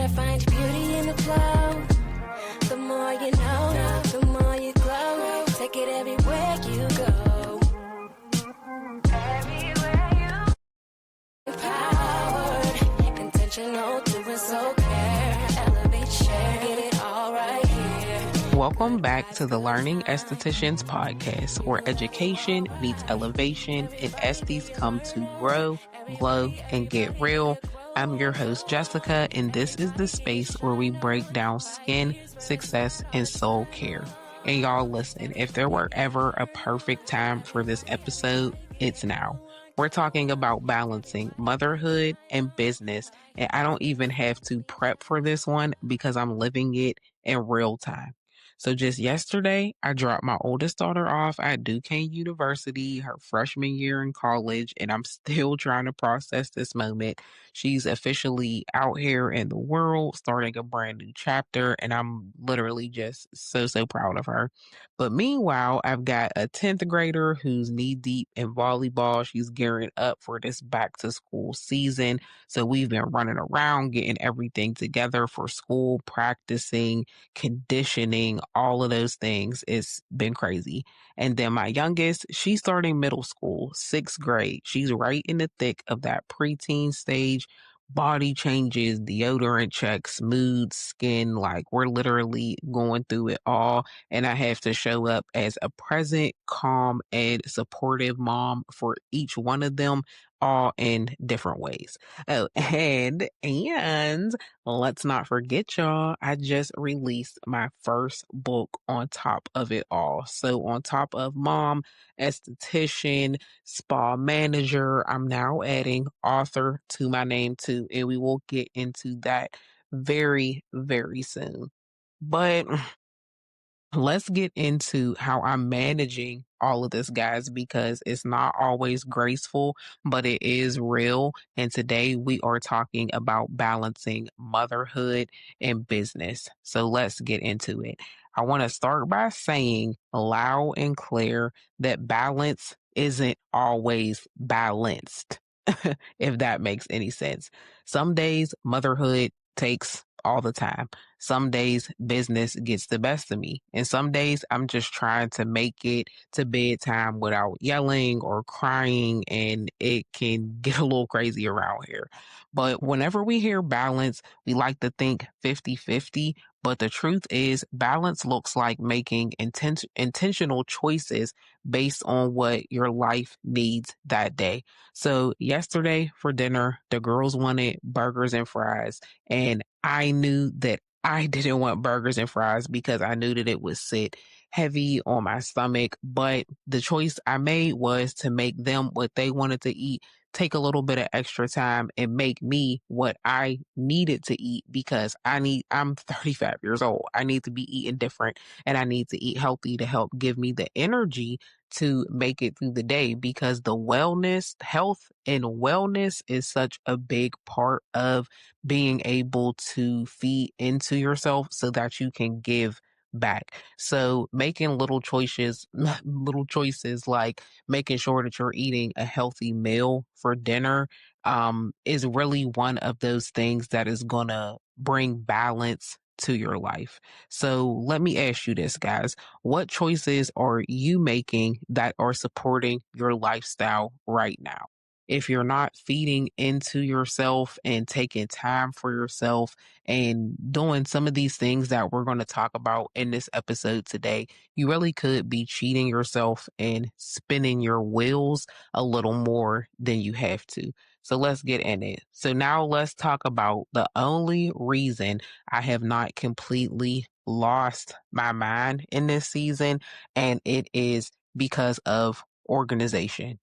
gotta find beauty in the flow. The more you know, the more you glow. Take it everywhere you go. Everywhere you empowered, intentional, doing so care. Elevate, share, get it all right here. Welcome back to the Learning Estheticians podcast, where education meets elevation and esties come to grow, glow, and get real. I'm your host, Jessica, and this is the space where we break down skin, success, and soul care. And y'all listen, if there were ever a perfect time for this episode, it's now. We're talking about balancing motherhood and business, and I don't even have to prep for this one because I'm living it in real time. So just yesterday, I dropped my oldest daughter off at Duquesne University, her freshman year in college, and I'm still trying to process this moment. She's officially out here in the world, starting a brand new chapter, and I'm literally just so proud of her. But meanwhile, I've got a 10th grader who's knee deep in volleyball. She's gearing up for this back to school season. So we've been running around, getting everything together for school, practicing, conditioning, all of those things. It's been crazy. And then my youngest, she's starting middle school, 6th grade. She's right in the thick of that preteen stage. Body changes, deodorant checks, mood, skin, like we're literally going through it all. And I have to show up as a present, calm, and supportive mom for each one of them, all in different ways. Oh, and let's not forget, y'all, I just released my first book on top of it all. So on top of mom, esthetician, spa manager, I'm now adding author to my name too, and we will get into that very, very soon. But let's get into how I'm managing all of this, guys, because it's not always graceful, but it is real. And today we are talking about balancing motherhood and business. So let's get into it. I want to start by saying loud and clear that balance isn't always balanced, if that makes any sense. Some days motherhood takes all the time. Some days business gets the best of me. And some days I'm just trying to make it to bedtime without yelling or crying, and it can get a little crazy around here. But whenever we hear balance, we like to think 50-50. But the truth is, balance looks like making intentional choices based on what your life needs that day. So yesterday for dinner, the girls wanted burgers and fries. And I knew that I didn't want burgers and fries because I knew that it would sit heavy on my stomach. But the choice I made was to make them what they wanted to eat, take a little bit of extra time and make me what I needed to eat because I'm 35 years old. I need to be eating different and I need to eat healthy to help give me the energy to make it through the day, because health and wellness is such a big part of being able to feed into yourself so that you can give back. So making little choices like making sure that you're eating a healthy meal for dinner is really one of those things that is going to bring balance to your life. So let me ask you this, guys. What choices are you making that are supporting your lifestyle right now? If you're not feeding into yourself and taking time for yourself and doing some of these things that we're going to talk about in this episode today, you really could be cheating yourself and spinning your wheels a little more than you have to. So let's get in it. So now let's talk about the only reason I have not completely lost my mind in this season, and it is because of organization.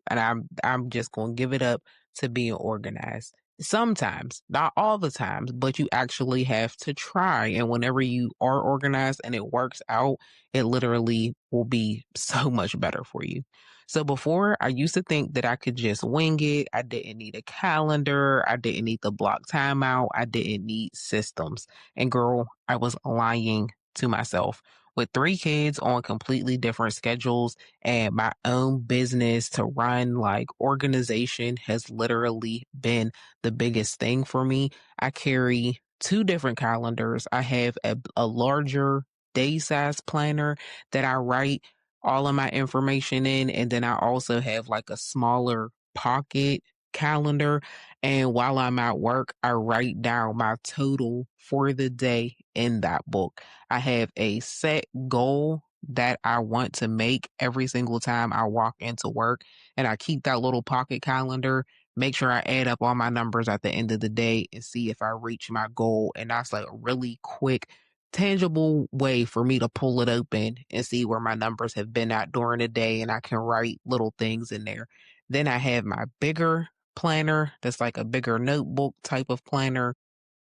And I'm just going to give it up to being organized. Sometimes, not all the times, but you actually have to try. And whenever you are organized and it works out, it literally will be so much better for you. So before, I used to think that I could just wing it. I didn't need a calendar. I didn't need the block timeout. I didn't need systems. And girl, I was lying to myself. With 3 kids on completely different schedules and my own business to run, like organization has literally been the biggest thing for me. I carry two different calendars. I have a larger day size planner that I write all of my information in. And then I also have like a smaller pocket calendar. And while I'm at work, I write down my total for the day in that book. I have a set goal that I want to make every single time I walk into work. And I keep that little pocket calendar, make sure I add up all my numbers at the end of the day and see if I reach my goal. And that's like a really quick, tangible way for me to pull it open and see where my numbers have been at during the day. And I can write little things in there. Then I have my bigger planner that's like a bigger notebook type of planner.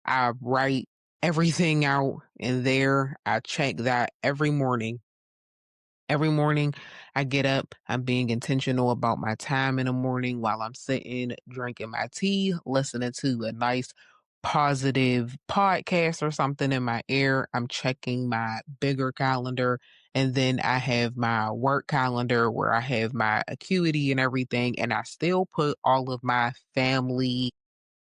I write everything out in there. I check that every morning. Every morning I get up, I'm being intentional about my time in the morning while I'm sitting, drinking my tea, listening to a nice positive podcast or something in my ear. I'm checking my bigger calendar. And then I have my work calendar where I have my acuity and everything. And I still put all of my family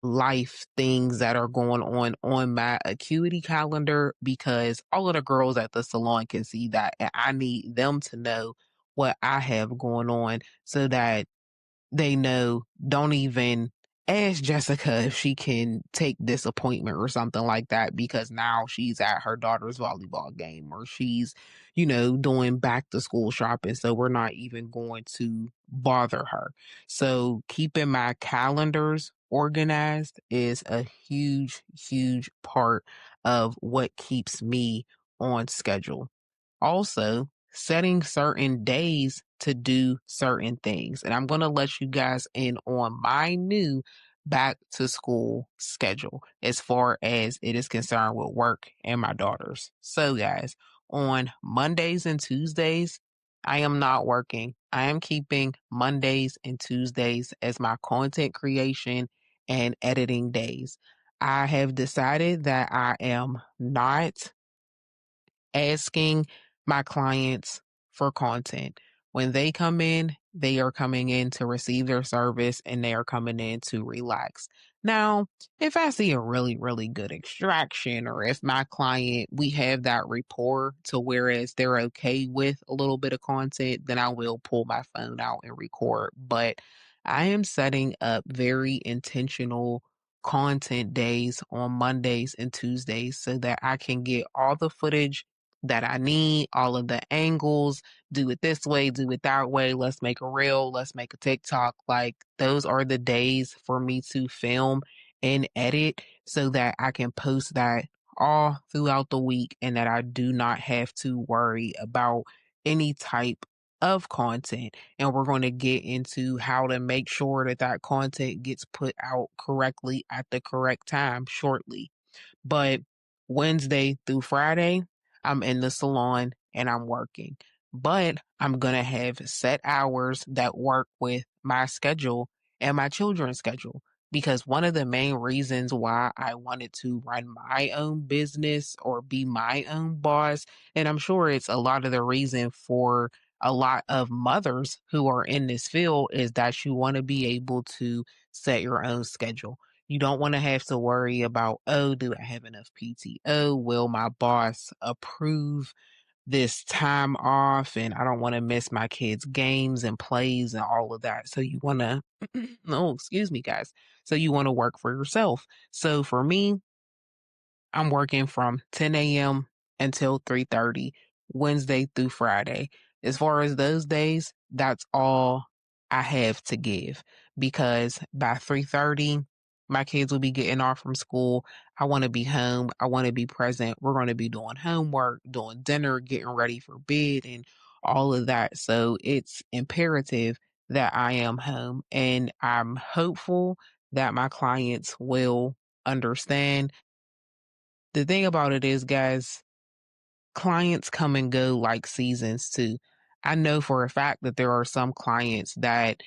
life things that are going on my acuity calendar because all of the girls at the salon can see that and I need them to know what I have going on so that they know, don't even ask Jessica if she can take this appointment or something like that because now she's at her daughter's volleyball game or she's, doing back to school shopping. So we're not even going to bother her. So keeping my calendars organized is a huge, huge part of what keeps me on schedule. Also, setting certain days to do certain things. And I'm going to let you guys in on my new back to school schedule as far as it is concerned with work and my daughters. So, guys, on Mondays and Tuesdays, I am not working. I am keeping Mondays and Tuesdays as my content creation and editing days. I have decided that I am not asking my clients for content. When they come in, they are coming in to receive their service and they are coming in to relax. Now, if I see a really, really good extraction, or if my client, we have that rapport to whereas they're okay with a little bit of content, then I will pull my phone out and record. But I am setting up very intentional content days on Mondays and Tuesdays so that I can get all the footage that I need, all of the angles, do it this way, do it that way, let's make a reel, let's make a TikTok. Like those are the days for me to film and edit so that I can post that all throughout the week and that I do not have to worry about any type of content. And we're going to get into how to make sure that that content gets put out correctly at the correct time shortly. But Wednesday through Friday, I'm in the salon and I'm working. But I'm going to have set hours that work with my schedule and my children's schedule. Because one of the main reasons why I wanted to run my own business or be my own boss, and I'm sure it's a lot of the reason for a lot of mothers who are in this field, is that you want to be able to set your own schedule. You don't want to have to worry about, oh, do I have enough PTO? Will my boss approve this time off? And I don't want to miss my kids' games and plays and all of that. So you want to, no, excuse me, guys. So you want to work for yourself. So for me, I'm working from 10 a.m. until 3:30, Wednesday through Friday. As far as those days, that's all I have to give because by 3:30, my kids will be getting off from school. I want to be home. I want to be present. We're going to be doing homework, doing dinner, getting ready for bed, and all of that. So it's imperative that I am home, and I'm hopeful that my clients will understand. The thing about it is, guys, clients come and go like seasons too. I know for a fact that there are some clients that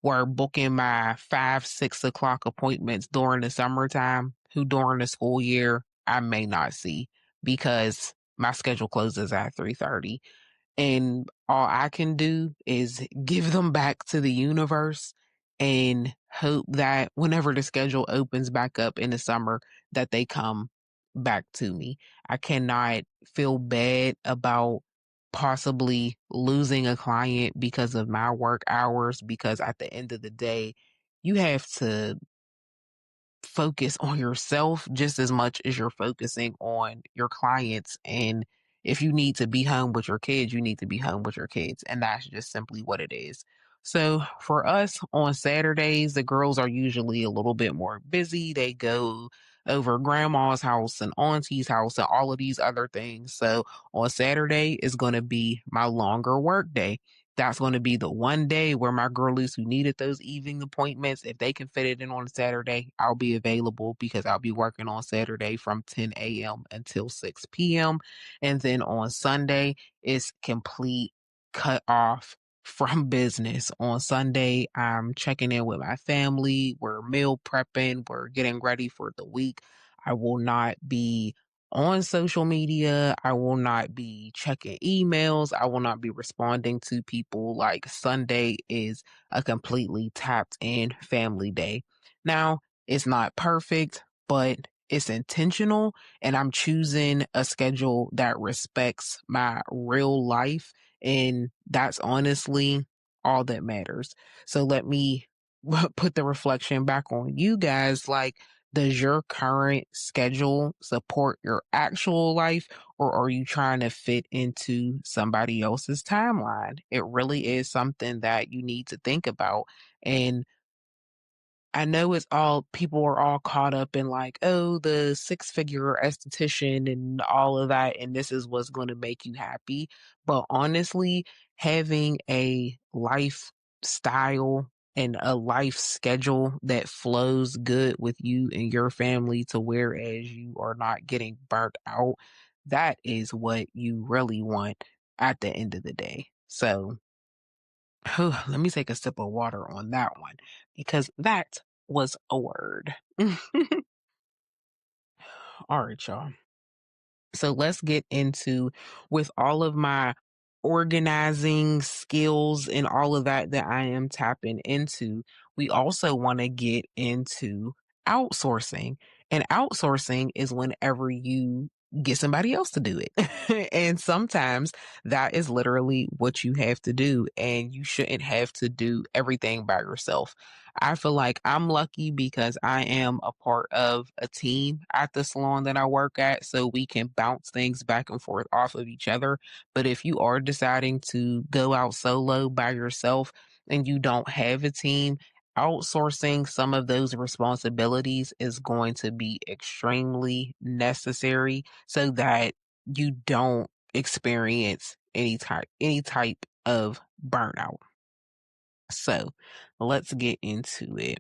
were booking my 5, 6 o'clock appointments during the summertime who during the school year I may not see because my schedule closes at 3:30. And all I can do is give them back to the universe and hope that whenever the schedule opens back up in the summer that they come back to me. I cannot feel bad about possibly losing a client because of my work hours, because at the end of the day, you have to focus on yourself just as much as you're focusing on your clients. And if you need to be home with your kids, you need to be home with your kids. And that's just simply what it is. So for us on Saturdays, the girls are usually a little bit more busy. They go over grandma's house and auntie's house and all of these other things. So on Saturday is going to be my longer work day. That's going to be the one day where my girlies who needed those evening appointments, if they can fit it in on a Saturday, I'll be available because I'll be working on Saturday from 10 a.m. until 6 p.m. And then on Sunday, it's complete cut off from business. On Sunday, I'm checking in with my family. We're meal prepping. We're getting ready for the week. I will not be on social media. I will not be checking emails. I will not be responding to people. Like Sunday is a completely tapped in family day. Now, it's not perfect, but it's intentional, and I'm choosing a schedule that respects my real life. And that's honestly all that matters. So let me put the reflection back on you guys. Like, does your current schedule support your actual life, or are you trying to fit into somebody else's timeline? It really is something that you need to think about. And I know it's all people are all caught up in like, oh, the six-figure esthetician and all of that, and this is what's going to make you happy. But honestly, having a lifestyle and a life schedule that flows good with you and your family to whereas you are not getting burnt out, that is what you really want at the end of the day. So let me take a sip of water on that one because that was a word. All right, y'all. So let's get into with all of my organizing skills and all of that that I am tapping into. We also want to get into outsourcing. And outsourcing is whenever you get somebody else to do it. And sometimes that is literally what you have to do. And you shouldn't have to do everything by yourself. I feel like I'm lucky because I am a part of a team at the salon that I work at, so we can bounce things back and forth off of each other. But if you are deciding to go out solo by yourself and you don't have a team, outsourcing some of those responsibilities is going to be extremely necessary so that you don't experience any type of burnout. So let's get into it.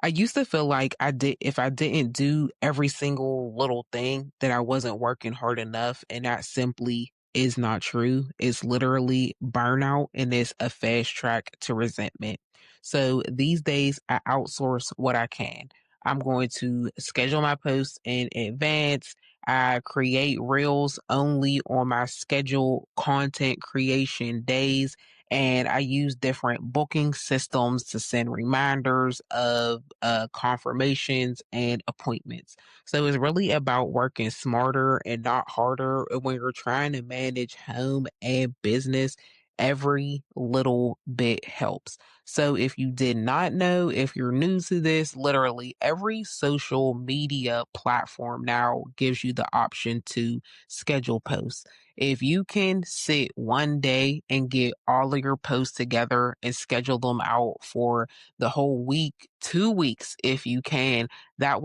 I used to feel like if I didn't do every single little thing that I wasn't working hard enough, and that simply is not true. It's literally burnout and it's a fast track to resentment. So these days I outsource what I can. I'm going to schedule my posts in advance. I create reels only on my scheduled content creation days, and I use different booking systems to send reminders of confirmations and appointments. So it's really about working smarter and not harder when you're trying to manage home and business. Every little bit helps. So if you did not know, if you're new to this, literally every social media platform now gives you the option to schedule posts. If you can sit one day and get all of your posts together and schedule them out for the whole week, 2 weeks, if you can, that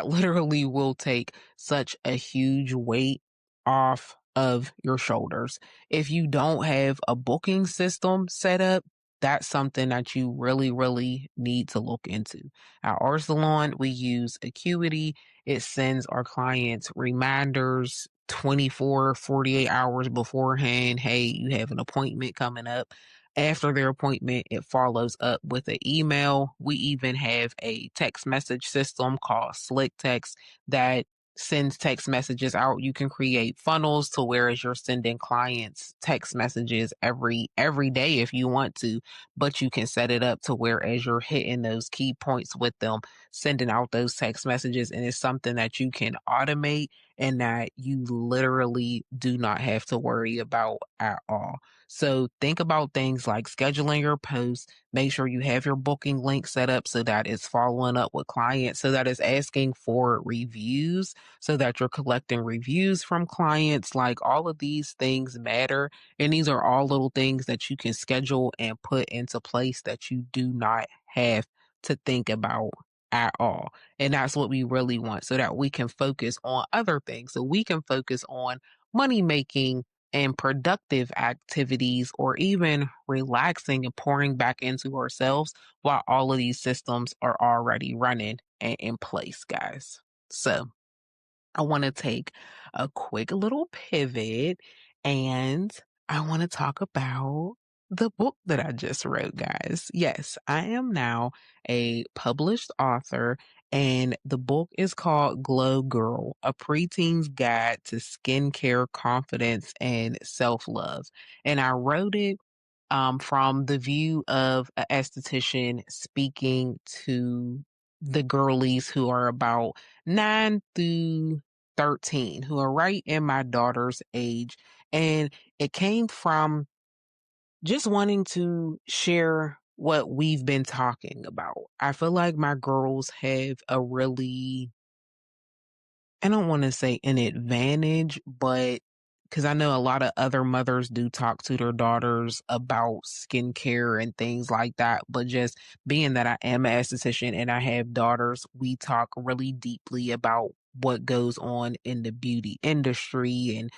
literally will take such a huge weight off of your shoulders. If you don't have a booking system set up, that's something that you really, really need to look into. At our salon, we use Acuity. It sends our clients reminders 24, 48 hours beforehand. Hey, you have an appointment coming up. After their appointment, it follows up with an email. We even have a text message system called Slick Text that sends text messages out. You can create funnels to whereas you're sending clients text messages every day if you want to, but you can set it up to whereas you're hitting those key points with them, sending out those text messages, and it's something that you can automate and that you literally do not have to worry about at all. So think about things like scheduling your posts. Make sure you have your booking link set up so that it's following up with clients, so that it's asking for reviews, so that you're collecting reviews from clients. Like, all of these things matter. And these are all little things that you can schedule and put into place that you do not have to think about at all. And that's what we really want, so that we can focus on other things. So we can focus on money making and productive activities, or even relaxing and pouring back into ourselves while all of these systems are already running and in place, guys. So I want to take a quick little pivot, and I want to talk about the book that I just wrote, guys. Yes, I am now a published author, and the book is called Glow Girl, A Preteen's Guide to Skincare, Confidence, and Self-Love. And I wrote it from the view of an esthetician speaking to the girlies who are about 9 through 13, who are right in my daughter's age. And it came from just wanting to share what we've been talking about. I feel like my girls have a really, I don't want to say an advantage, but because I know a lot of other mothers do talk to their daughters about skincare and things like that. But just being that I am an esthetician and I have daughters, we talk really deeply about what goes on in the beauty industry and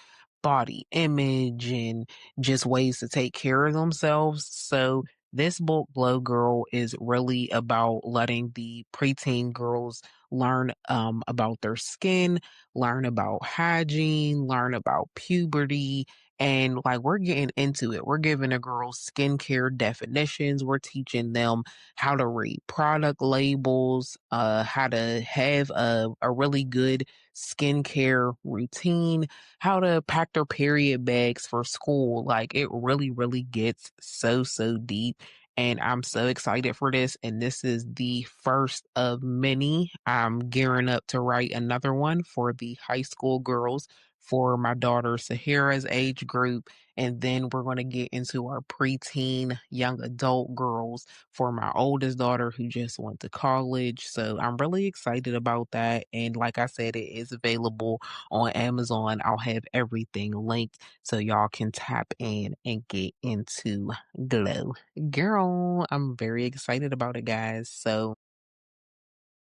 body image and just ways to take care of themselves. So this book, Glow Girl, is really about letting the preteen girls learn about their skin, learn about hygiene, learn about puberty. And like, we're getting into it. We're giving the girls skincare definitions. We're teaching them how to read product labels, how to have a really good skincare routine, how to pack their period bags for school. Like, it really, really gets so, so deep. And I'm so excited for this. And this is the first of many. I'm gearing up to write another one for the high school girls for my daughter Sahara's age group. And then we're going to get into our preteen young adult girls for my oldest daughter who just went to college. So I'm really excited about that. And like I said, it is available on Amazon. I'll have everything linked so y'all can tap in and get into Glow Girl. I'm very excited about it, guys. So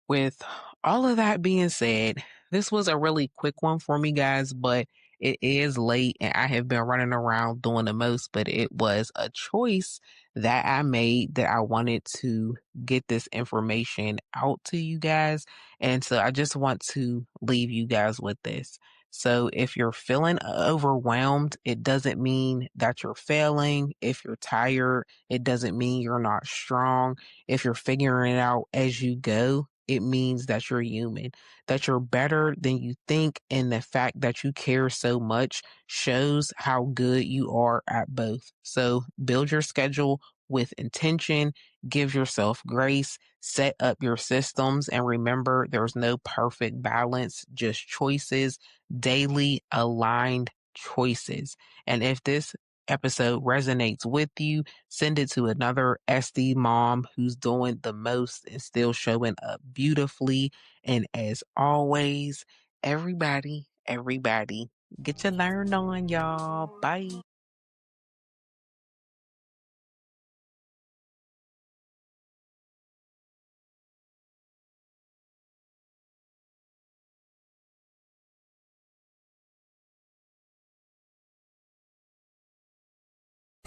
with all of that being said, this was a really quick one for me, guys, but it is late and I have been running around doing the most, but it was a choice that I made that I wanted to get this information out to you guys. And so I just want to leave you guys with this. So if you're feeling overwhelmed, it doesn't mean that you're failing. If you're tired, it doesn't mean you're not strong. If you're figuring it out as you go, it means that you're human, that you're better than you think. And the fact that you care so much shows how good you are at both. So build your schedule with intention, give yourself grace, set up your systems, and remember there's no perfect balance, just choices, daily aligned choices. And if this episode resonates with you, send it to another SD mom who's doing the most and still showing up beautifully. And as always, everybody, get your learn on, y'all. Bye.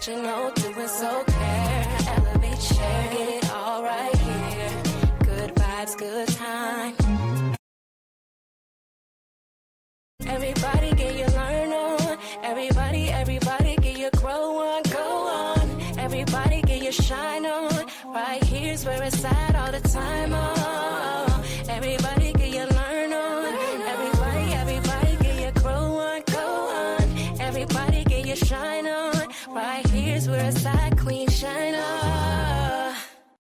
You know, doing so care, elevate, share, get it all right here. Good vibes, good time. Everybody get your learn on. Everybody get your grow on, go on. Everybody get your shine on. Right here's where it's at all the time. Oh, everybody